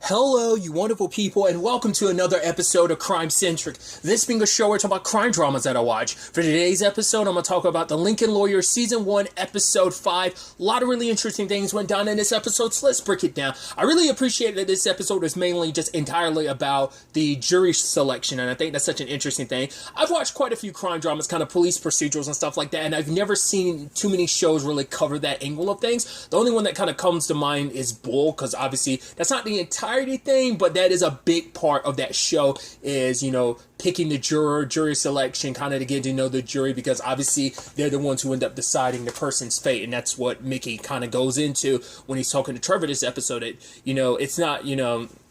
Hello, you wonderful people, and welcome to another episode of Crime Centric. This being a show where I talk about crime dramas that I watch. For today's episode, I'm going to talk about The Lincoln Lawyer, Season 1, Episode 5. A lot of really interesting things went down in this episode, so let's break it down. I really appreciate that this episode is mainly just entirely about the jury selection, and I think that's such an interesting thing. I've watched quite a few crime dramas, kind of police procedurals and stuff like that, and I've never seen too many shows really cover that angle of things. The only one that kind of comes to mind is Bull, because obviously that's not the entire thing, but that is a big part of that show is, picking the jury selection, kind of to get to know the jury, because obviously they're the ones who end up deciding the person's fate, and that's what Mickey kind of goes into when he's talking to Trevor this episode. It's not,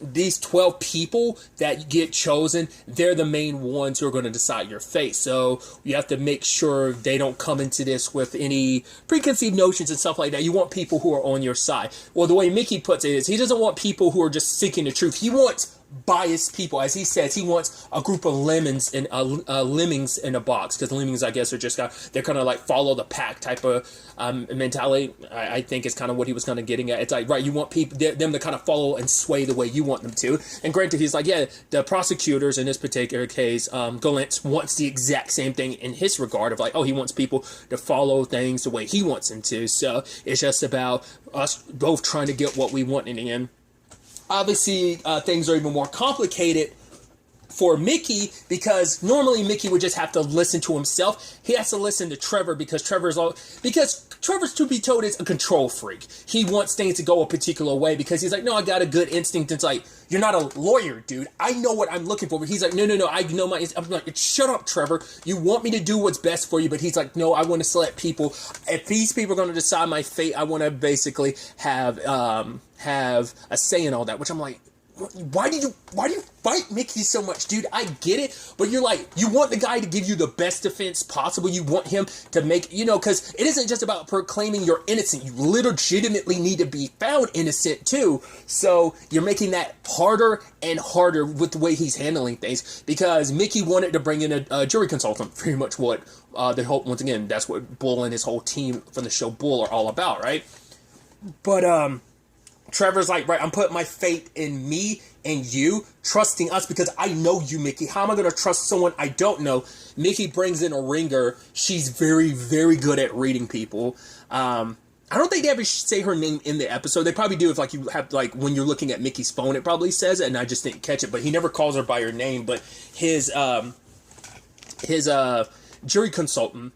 these 12 people that get chosen, they're the main ones who are going to decide your fate, so you have to make sure they don't come into this with any preconceived notions and stuff like that. You want people who are on your side. Well, the way Mickey puts it is he doesn't want people who are just seeking the truth. He wants biased people. As he says, he wants a group of lemmings in a box, because lemmings, I guess, are just they're kind of like follow the pack type of mentality. I think is kind of what he was kind of getting at. It's like, right, you want them to kind of follow and sway the way you want them to. And granted, he's like, yeah, the prosecutors in this particular case, Golantz wants the exact same thing in his regard of like, he wants people to follow things the way he wants them to. So it's just about us both trying to get what we want in the end. Obviously, things are even more complicated for Mickey, because normally Mickey would just have to listen to himself. He has to listen to Trevor because Trevor's, to be told, is a control freak. He wants things to go a particular way because he's like, no, I got a good instinct. It's like, you're not a lawyer, dude. I know what I'm looking for. But he's like, no, I know my instinct. I'm like, shut up, Trevor. You want me to do what's best for you. But he's like, no, I want to select people. If these people are going to decide my fate, I want to basically have a say in all that, which I'm like, why do you fight Mickey so much, dude? I get it, but you're like, you want the guy to give you the best defense possible. You want him to make, because it isn't just about proclaiming you're innocent. You legitimately need to be found innocent too. So you're making that harder and harder with the way he's handling things, because Mickey wanted to bring in a jury consultant. Pretty much what the whole, once again, that's what Bull and his whole team from the show Bull are all about, right? But Trevor's like, right, I'm putting my faith in me and you, trusting us because I know you, Mickey. How am I going to trust someone I don't know? Mickey brings in a ringer. She's very, very good at reading people. I don't think they ever say her name in the episode. They probably do if, like, you have, like, when you're looking at Mickey's phone, it probably says it, and I just didn't catch it. But he never calls her by her name. But his jury consultant,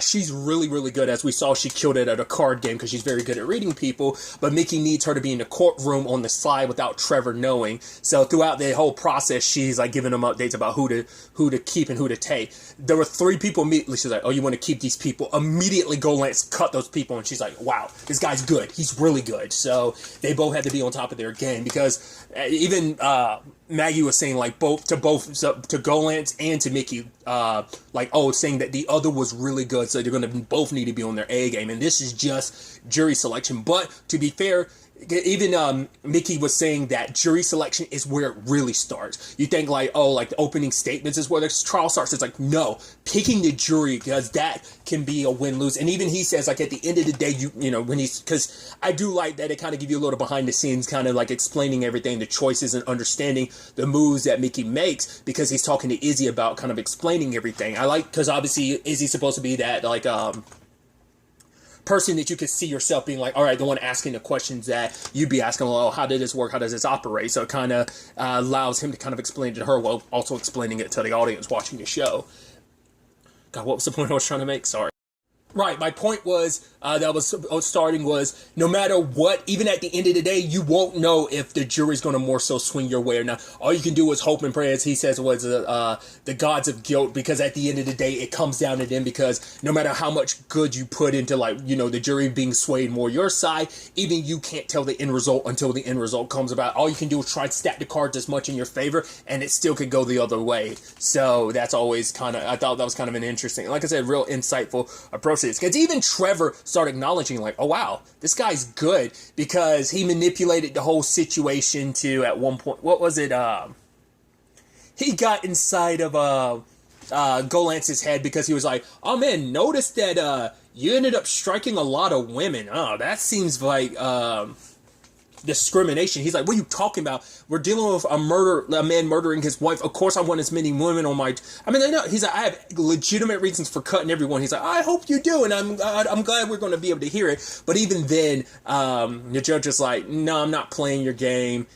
she's really, really good. As we saw, she killed it at a card game because she's very good at reading people. But Mickey needs her to be in the courtroom on the side without Trevor knowing. So throughout the whole process, she's like giving him updates about who to keep and who to take. There were 3 people immediately. She's like, oh, you want to keep these people? Immediately Golantz cut those people, and she's like, wow, this guy's good. He's really good. So they both had to be on top of their game, because even Maggie was saying, like, to Golantz and to Mickey, saying that the other was really good, so they're going to both need to be on their A game, and this is just jury selection. But to be fair, even Mickey was saying that jury selection is where it really starts. You think like, the opening statements is where the trial starts. It's like, no, picking the jury, because that can be a win-lose. And even he says, like, at the end of the day, because I do like that it kind of give you a little behind the scenes, kind of like explaining everything, the choices, and understanding the moves that Mickey makes, because he's talking to Izzy about kind of explaining everything. I like, because obviously Izzy's supposed to be that, like, person that you could see yourself being like, all right, the one asking the questions that you'd be asking, well, how did this work? How does this operate? So it kind of allows him to kind of explain to her while also explaining it to the audience watching the show. God, what was the point I was trying to make? Sorry. Right, my point was, was no matter what, even at the end of the day, you won't know if the jury's going to more so swing your way or not. All you can do is hope and pray, as he says, was the gods of guilt, because at the end of the day, it comes down to them, because no matter how much good you put into, the jury being swayed more your side, even you can't tell the end result until the end result comes about. All you can do is try to stack the cards as much in your favor, and it still could go the other way. So that's always I thought that was kind of an interesting, like I said, real insightful approach. Because even Trevor started acknowledging, like, oh wow, this guy's good, because he manipulated the whole situation to, at one point, what was it, he got inside of Golantz's head, because he was like, oh man, notice that you ended up striking a lot of women. Oh, that seems like discrimination. He's like, what are you talking about? We're dealing with a man murdering his wife. Of course I want as many women on my, I mean, he's like, I have legitimate reasons for cutting everyone. He's like, I hope you do, and I'm glad we're going to be able to hear it. But even then, the judge is like, no, I'm not playing your game.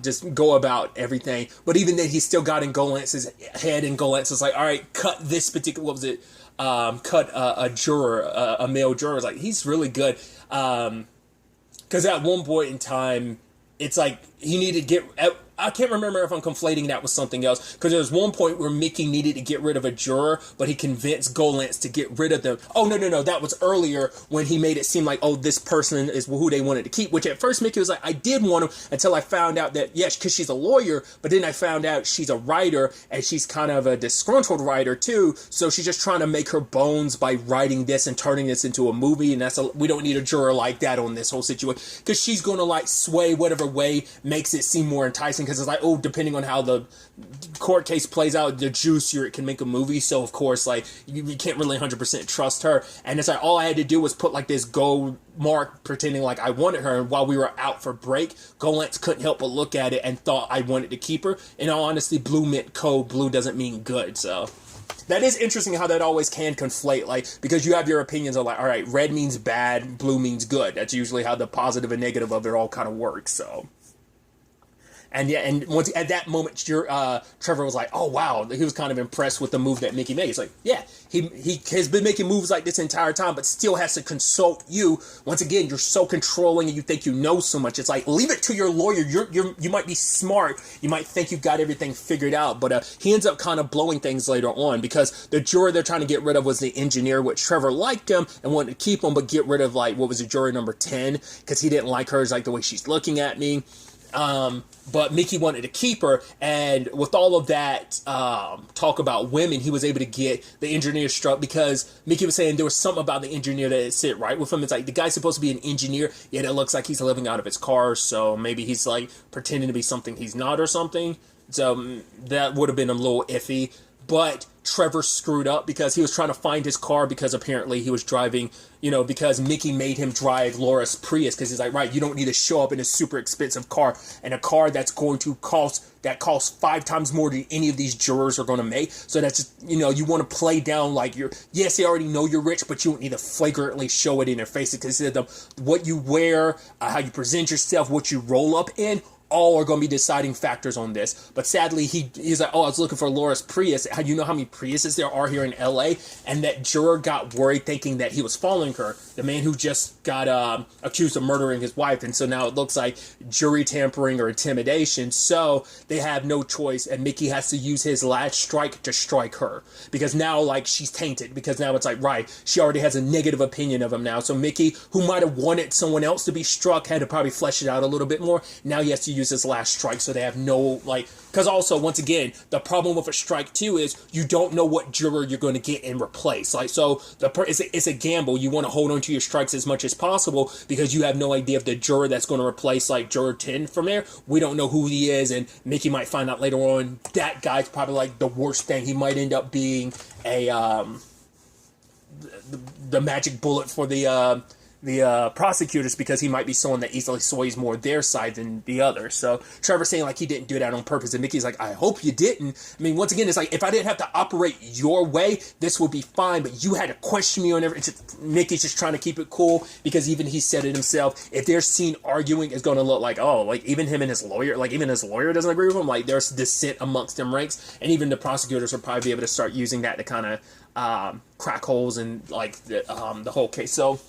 Just go about everything. But even then, he still got in Golance's head, and Golance was like, all right, cut this particular, what was it? Cut a juror, a male juror. It's like, he's really good. Because at one point in time, it's like he needed to get... I can't remember if I'm conflating that with something else. Because there was one point where Mickey needed to get rid of a juror, but he convinced Golance to get rid of them. Oh, no. That was earlier when he made it seem like, oh, this person is who they wanted to keep. Which at first Mickey was like, I did want him, until I found out that, yes, because she's a lawyer. But then I found out she's a writer, and she's kind of a disgruntled writer, too. So she's just trying to make her bones by writing this and turning this into a movie. And we don't need a juror like that on this whole situation. Because she's going to, like, sway whatever way makes it seem more enticing. Because it's like, oh, depending on how the court case plays out, the juicier it can make a movie. So, of course, like, you can't really 100% trust her. And it's like, all I had to do was put, like, this gold mark pretending like I wanted her. And while we were out for break, Golance couldn't help but look at it and thought I wanted to keep her. In all honesty, blue meant code. Blue doesn't mean good, so... That is interesting how that always can conflate, like, because you have your opinions of, like, all right, red means bad, blue means good. That's usually how the positive and negative of it all kind of works, so... And yeah, and once at that moment, Trevor was like, "Oh wow!" He was kind of impressed with the move that Mickey made. He's like, "Yeah, he has been making moves like this entire time, but still has to consult you." Once again, you're so controlling, and you think you know so much. It's like, leave it to your lawyer. You might be smart. You might think you've got everything figured out, but he ends up kind of blowing things later on because the juror they're trying to get rid of was the engineer, which Trevor liked him and wanted to keep him, but get rid of, like, what was it, juror number 10, because he didn't like her. It's like the way she's looking at me. But Mickey wanted to keep her, and with all of that talk about women, he was able to get the engineer struck because Mickey was saying there was something about the engineer that didn't sit right with him. It's like, the guy's supposed to be an engineer, yet it looks like he's living out of his car, so maybe he's, like, pretending to be something he's not or something. So that would have been a little iffy. But Trevor screwed up because he was trying to find his car because apparently he was driving, because Mickey made him drive Laura's Prius because he's like, right, you don't need to show up in a super expensive car and a car that's going to cost 5 times more than any of these jurors are going to make. So that's just, you want to play down like yes, they already know you're rich, but you don't need to flagrantly show it in their faces because what you wear, how you present yourself, what you roll up in, all are going to be deciding factors on this. But sadly, he's like, oh, I was looking for Laura's Prius. How you know how many Priuses there are here in LA? And that juror got worried thinking that he was following her. The man who just got accused of murdering his wife. And so now it looks like jury tampering or intimidation. So they have no choice. And Mickey has to use his last strike to strike her. Because now, like, she's tainted. Because now it's like, right, she already has a negative opinion of him now. So Mickey, who might have wanted someone else to be struck, had to probably flesh it out a little bit more. Now he has to use his last strike, so they have no, like, because also, once again, the problem with a strike too is you don't know what juror you're going to get and replace. Like, so it's a gamble. You want to hold on to your strikes as much as possible because you have no idea if the juror that's going to replace, like, juror 10 from there, we don't know who he is, and Mickey might find out later on that guy's probably, like, the worst thing. He might end up being the magic bullet for the prosecutors because he might be someone that easily sways more their side than the other. So Trevor's saying, like, he didn't do that on purpose, and Mickey's like, I hope you didn't. I mean, once again, it's like, if I didn't have to operate your way, this would be fine, but you had to question me on everything. Mickey's just trying to keep it cool because even he said it himself, if they're seen arguing, it's going to look like, oh, like, even him and his lawyer, like, even his lawyer doesn't agree with him, like, there's dissent amongst them ranks, and even the prosecutors will probably be able to start using that to kind of crack holes in, like, the whole case. So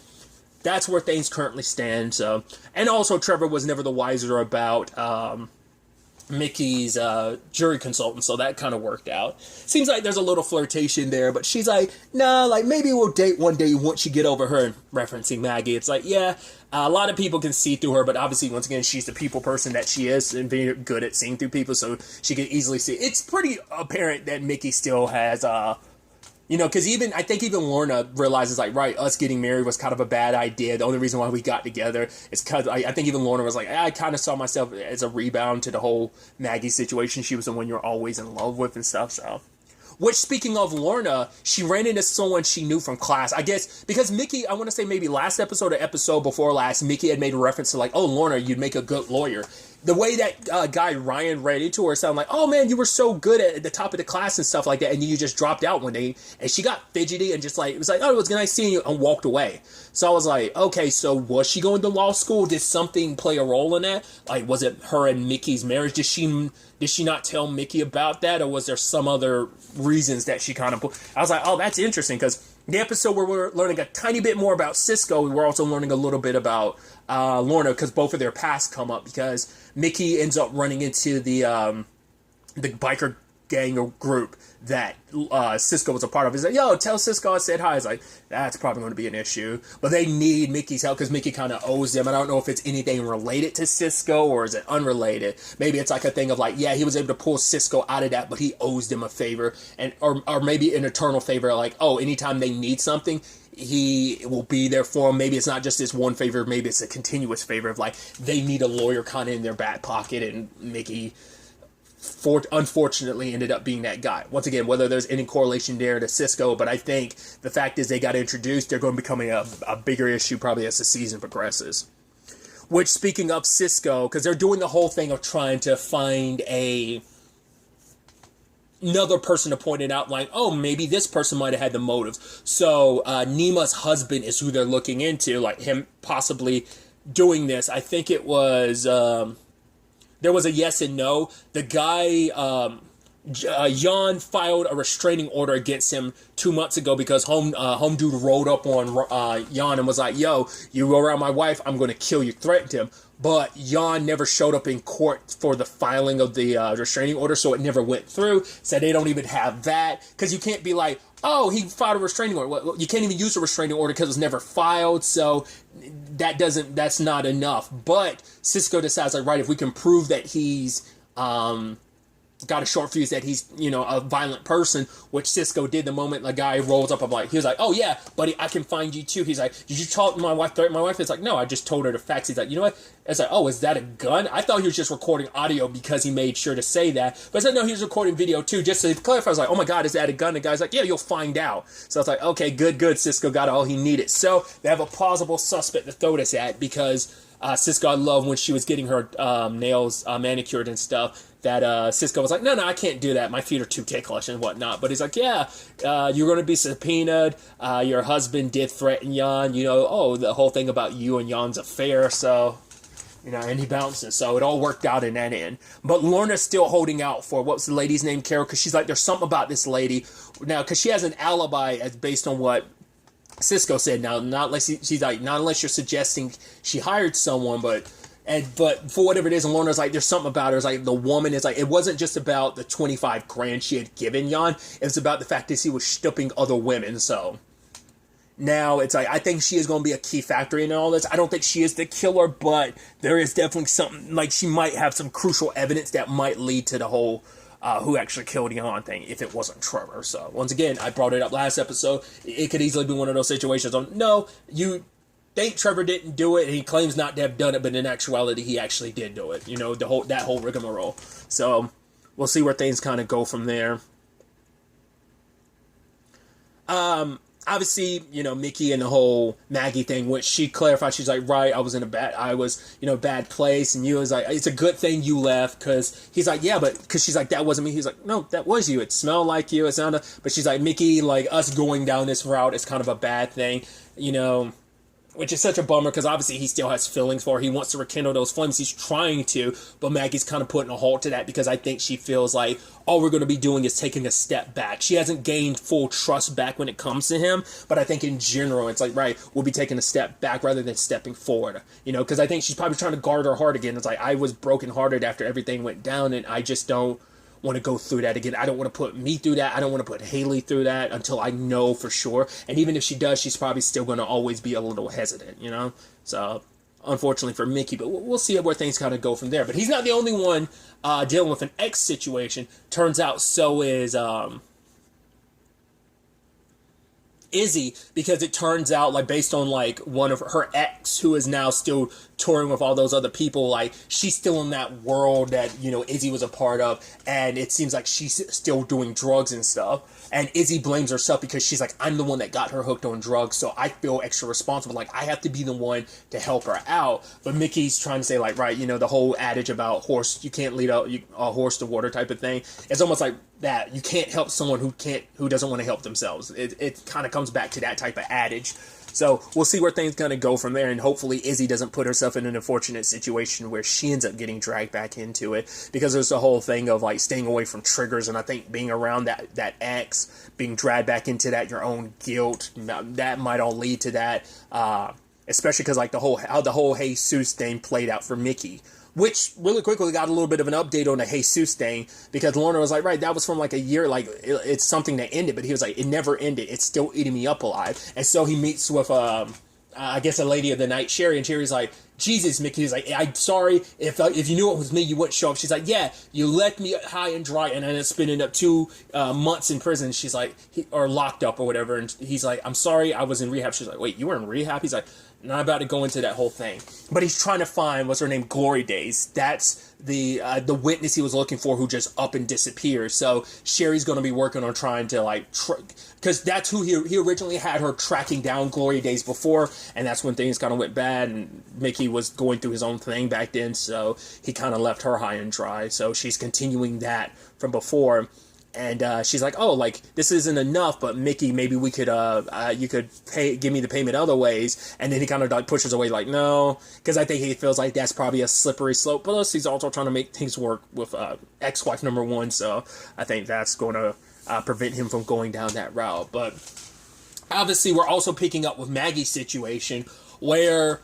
that's where things currently stand. So, and also Trevor was never the wiser about Mickey's jury consultant, so that kind of worked out. Seems like there's a little flirtation there, but she's like, nah, like, maybe we'll date one day once you get over her, referencing Maggie. It's like, yeah, a lot of people can see through her, but obviously, once again, she's the people person that she is and being good at seeing through people, so she can easily see. It's pretty apparent that Mickey still has because I think even Lorna realizes, like, right, us getting married was kind of a bad idea. The only reason why we got together is because I think even Lorna was like, I kind of saw myself as a rebound to the whole Maggie situation. She was the one you're always in love with and stuff. So Which, speaking of Lorna, she ran into someone she knew from class. I guess because Mickey, I want to say maybe last episode or episode before last, Mickey had made a reference to like, oh, Lorna, you'd make a good lawyer. The way that guy Ryan ran into her sounded like, oh man, you were so good at the top of the class and stuff like that, and you just dropped out one day, and she got fidgety and just like, it was like, oh, it was nice seeing you, and walked away. So I was like, okay, so was she going to law school? Did something play a role in that? Like, was it her and Mickey's marriage? Did she not tell Mickey about that, or was there some other reasons that she kind of put? I was like, oh, that's interesting, because the episode where we're learning a tiny bit more about Cisco, we're also learning a little bit about Lorna, because both of their pasts come up, because Mickey ends up running into the biker gang or group that Cisco was a part of. He's like, yo, tell Cisco I said hi. He's like, that's probably going to be an issue. But they need Mickey's help because Mickey kind of owes them. I don't know if it's anything related to Cisco or is it unrelated. Maybe it's like a thing of like, yeah, he was able to pull Cisco out of that, but he owes them a favor. And or maybe an eternal favor, like, oh, anytime they need something, he will be there for them. Maybe it's not just this one favor. Maybe it's a continuous favor of like, they need a lawyer kind of in their back pocket, and Mickey unfortunately ended up being that guy. Once again, whether there's any correlation there to Cisco, but I think the fact is they got introduced, they're going to become a bigger issue probably as the season progresses. Which, speaking of Cisco, because they're doing the whole thing of trying to find another person to point it out, like, oh, maybe this person might have had the motives. So Nima's husband is who they're looking into, like him possibly doing this. I think it was there was a yes and no. The guy, Jan filed a restraining order against him 2 months ago because home dude rolled up on Jan and was like, yo, you go around my wife, I'm going to kill you, threatened him. But Jan never showed up in court for the filing of the restraining order, so it never went through. So they don't even have that, because you can't be like, oh, he filed a restraining order. Well, you can't even use a restraining order because it was never filed, so that's not enough. But Cisco decides, like, right, if we can prove that he's got a short fuse, that he's, a violent person, which Cisco did the moment the guy rolls up. He was like, oh yeah, buddy, I can find you too. He's like, did you talk to my wife, threaten my wife? It's like, no, I just told her the facts. He's like, you know what? It's like, oh, is that a gun? I thought he was just recording audio because he made sure to say that. But I said, no, he was recording video too, just to clarify. I was like, oh my God, is that a gun? The guy's like, yeah, you'll find out. So I was like, okay, good. Cisco got all he needed. So they have a plausible suspect to throw this at, because Cisco, I love when she was getting her nails manicured and stuff, that Cisco was like, no, I can't do that. My feet are too ticklish and whatnot. But he's like, yeah, you're going to be subpoenaed. Your husband did threaten Jan. The whole thing about you and Jan's affair. So, and he bounces. So it all worked out in that end. But Lorna's still holding out for, what was the lady's name, Carol? Because she's like, there's something about this lady. Now, because she has an alibi as based on what Cisco said. Now, not unless she's like, not unless you're suggesting she hired someone, but for whatever it is, and Lorna's like, there's something about her. It's like, the woman is like, it wasn't just about the 25 grand she had given Jan. It was about the fact that she was stooping other women. So now it's like, I think she is going to be a key factor in all this. I don't think she is the killer, but there is definitely something, like she might have some crucial evidence that might lead to the whole who actually killed Jan thing, if it wasn't Trevor. So once again, I brought it up last episode. It could easily be one of those situations on, no, you think Trevor didn't do it, and he claims not to have done it, but in actuality, he actually did do it. That whole rigmarole. So we'll see where things kind of go from there. Obviously, Mickey and the whole Maggie thing, which she clarified, she's like, right, I was in a bad place, and you was like, it's a good thing you left, because he's like, yeah, but, because she's like, that wasn't me. He's like, no, that was you. It smelled like you. It's not but she's like, Mickey, like, us going down this route is kind of a bad thing, which is such a bummer, because obviously he still has feelings for her. He wants to rekindle those flames. He's trying to, but Maggie's kind of putting a halt to that, because I think she feels like all we're going to be doing is taking a step back. She hasn't gained full trust back when it comes to him, but I think in general, it's like, right, we'll be taking a step back rather than stepping forward, because I think she's probably trying to guard her heart again. It's like, I was brokenhearted after everything went down, and I just don't want to go through that again. I don't want to put me through that. I don't want to put Haley through that until I know for sure. And even if she does, she's probably still going to always be a little hesitant, So, unfortunately for Mickey, but we'll see where things kind of go from there. But he's not the only one dealing with an ex situation. Turns out so is Izzy, because it turns out, like, based on, like, one of her ex, who is now still touring with all those other people, like, she's still in that world that, you know, Izzy was a part of, and it seems like she's still doing drugs and stuff, and Izzy blames herself because she's like, I'm the one that got her hooked on drugs, so I feel extra responsible, like, I have to be the one to help her out, but Mickey's trying to say, like, right, you know, the whole adage about you can't lead a horse to water type of thing, it's almost like that, you can't help someone who doesn't want to help themselves. It kind of comes back to that type of adage. So we'll see where things kind of go from there, and hopefully Izzy doesn't put herself in an unfortunate situation where she ends up getting dragged back into it, because there's the whole thing of, like, staying away from triggers, and I think being around that ex, being dragged back into that, your own guilt, that might all lead to that, especially because, like, how the whole Jesus thing played out for Mickey. Which, really quickly, got a little bit of an update on the Jesus thing, because Lorna was like, right, that was from, like, a year, like, it's something that ended, but he was like, it never ended, it's still eating me up alive. And so he meets with, I guess, a lady of the night, Sherry, and Sherry's like, Jesus, Mickey. He's like, I'm sorry, if you knew it was me, you wouldn't show up. She's like, yeah, you left me high and dry, and I ended up spending up 2 months in prison. She's like, or locked up or whatever, and he's like, I'm sorry, I was in rehab. She's like, wait, you were in rehab? He's like, not about to go into that whole thing. But he's trying to find, what's her name, Glory Days. That's the witness he was looking for, who just up and disappears. So Sherry's going to be working on trying to, like, because that's who he originally had her tracking down Glory Days before, and that's when things kind of went bad, and Mickey was going through his own thing back then, so he kind of left her high and dry. So she's continuing that from before. And she's like, oh, like, this isn't enough, but Mickey, maybe we could, you could give me the payment other ways. And then he kind of, like, pushes away, like, no, because I think he feels like that's probably a slippery slope. Plus, he's also trying to make things work with ex-wife number 1, so I think that's going to prevent him from going down that route. But obviously, we're also picking up with Maggie's situation, where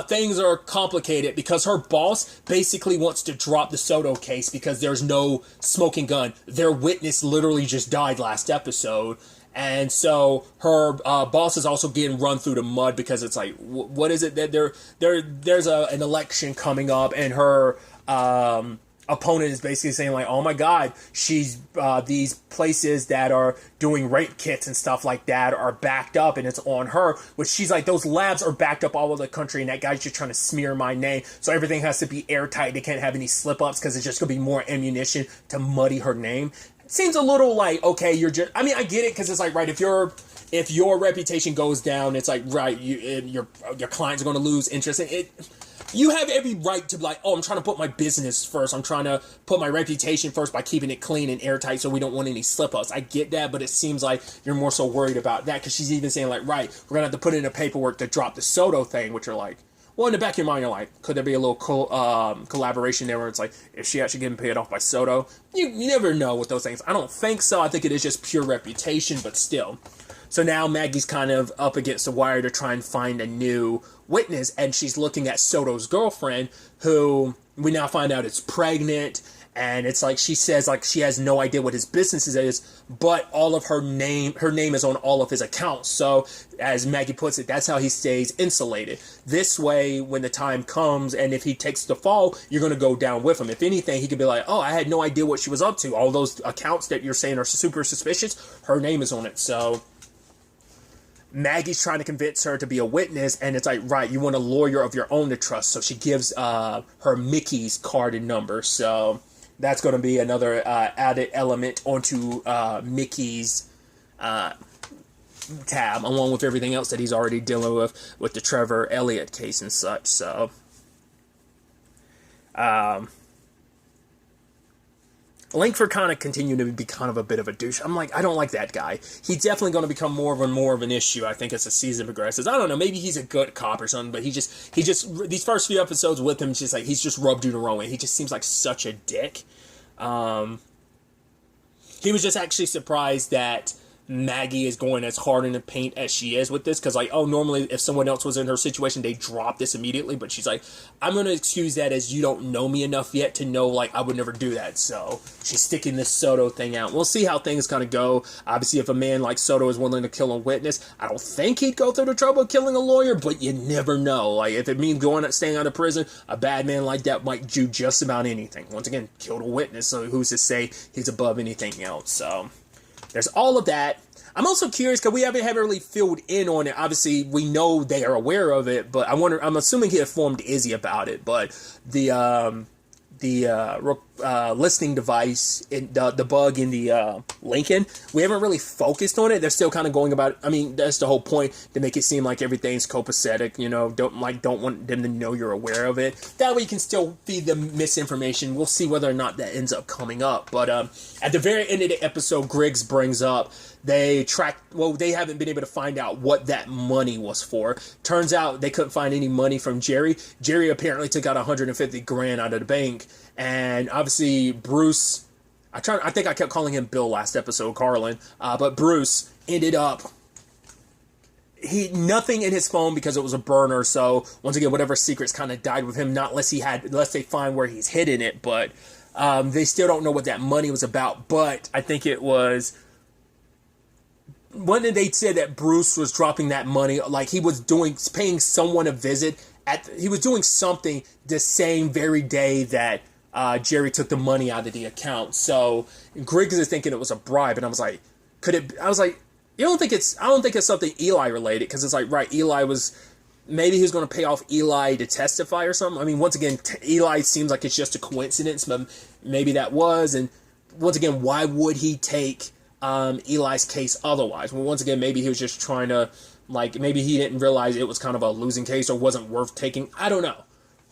things are complicated because her boss basically wants to drop the Soto case because there's no smoking gun. Their witness literally just died last episode. And so her boss is also getting run through the mud because it's like, what is it that there's an election coming up, and her opponent is basically saying, like, oh my god, she's these places that are doing rape kits and stuff like that are backed up, and it's on her, which she's like, those labs are backed up all over the country, and that guy's just trying to smear my name, so everything has to be airtight. They can't have any slip-ups because it's just going to be more ammunition to muddy her name. It seems a little like, okay, you're just, I mean, I get it, because it's like, right, if your reputation goes down, it's like, right, your client's going to lose interest in it. You have every right to be like, oh, I'm trying to put my business first. I'm trying to put my reputation first by keeping it clean and airtight so we don't want any slip-ups. I get that, but it seems like you're more so worried about that, because she's even saying, like, right, we're going to have to put in a paperwork to drop the Soto thing, which are like, well, in the back of your mind, you're like, could there be a little collaboration there where it's like, is she actually getting paid off by Soto? You never know with those things. I don't think so. I think it is just pure reputation, but still. So now Maggie's kind of up against the wire to try and find a new witness, and she's looking at Soto's girlfriend, who we now find out is pregnant, and it's like, she says, like, she has no idea what his business is, but all of her name is on all of his accounts. So, as Maggie puts it, that's how he stays insulated. This way, when the time comes, and if he takes the fall, you're going to go down with him. If anything, he could be like, oh, I had no idea what she was up to. All those accounts that you're saying are super suspicious, her name is on it. So Maggie's trying to convince her to be a witness, and it's like, right, you want a lawyer of your own to trust. So she gives her Mickey's card and number. So that's going to be another added element onto Mickey's tab, along with everything else that he's already dealing with the Trevor Elliott case and such. So Langford kind of continued to be kind of a bit of a douche. I'm like, I don't like that guy. He's definitely going to become more of an issue, I think, as the season progresses. I don't know, maybe he's a good cop or something, but he just these first few episodes with him, just like, he's just rubbed you the wrong way. He just seems like such a dick. He was just actually surprised that Maggie is going as hard in the paint as she is with this, because, like, oh, normally if someone else was in her situation, they drop this immediately, but she's like, I'm going to excuse that as you don't know me enough yet to know, like, I would never do that. So she's sticking this Soto thing out. We'll see how things kind of go. Obviously, if a man like Soto is willing to kill a witness, I don't think he'd go through the trouble of killing a lawyer, but you never know. Like, if it means staying out of prison, a bad man like that might do just about anything. Once again, killed a witness, so who's to say he's above anything else? So there's all of that. I'm also curious because we haven't really filled in on it. Obviously, we know they are aware of it, but I'm assuming he informed Izzy about it. But the listening device, the bug in the Lincoln, we haven't really focused on it. They're still kind of going about. I mean, that's the whole point, to make it seem like everything's copacetic. Don't want them to know you're aware of it. That way, you can still feed them misinformation. We'll see whether or not that ends up coming up. But at the very end of the episode, Griggs brings up they haven't been able to find out what that money was for. Turns out they couldn't find any money from Jerry. Jerry apparently took out $150,000 out of the bank. And obviously Bruce, I think I kept calling him Bill last episode, Carlin, but Bruce ended up, nothing in his phone because it was a burner. So once again, whatever secrets kind of died with him, not unless they find where he's hidden it. But they still don't know what that money was about. But I think it was, when they said that Bruce was dropping that money, like he was paying someone a visit he was doing something the same very day that Jerry took the money out of the account. So Griggs is thinking it was a bribe, and I was like, I don't think it's something Eli related, because it's like, right, maybe he was going to pay off Eli to testify or something. I mean, once again, Eli seems like it's just a coincidence, but maybe that was. And once again, why would he take Eli's case otherwise? Well, once again, maybe he was just trying to, maybe he didn't realize it was kind of a losing case or wasn't worth taking. I don't know.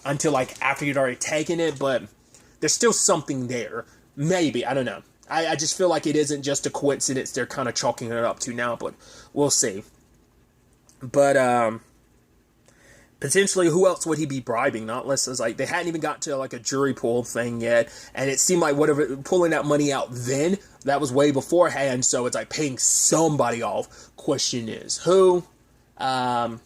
Until after he'd already taken it, but there's still something there. Maybe, I don't know. I just feel like it isn't just a coincidence they're kind of chalking it up to now, but we'll see. But potentially, who else would he be bribing? Not unless it's they hadn't even got to a jury pool thing yet, and it seemed like pulling that money out then, that was way beforehand, so it's paying somebody off. Question is, who? Not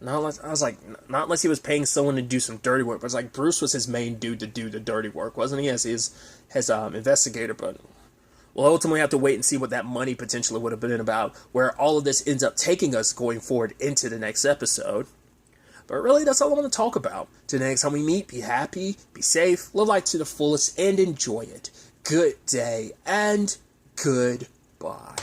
unless he was paying someone to do some dirty work. But it's Bruce was his main dude to do the dirty work, wasn't he? As his investigator. But we'll ultimately have to wait and see what that money potentially would have been about, where all of this ends up taking us going forward into the next episode. But really, that's all I want to talk about. Till the next time we meet, be happy, be safe, live life to the fullest, and enjoy it. Good day, and goodbye.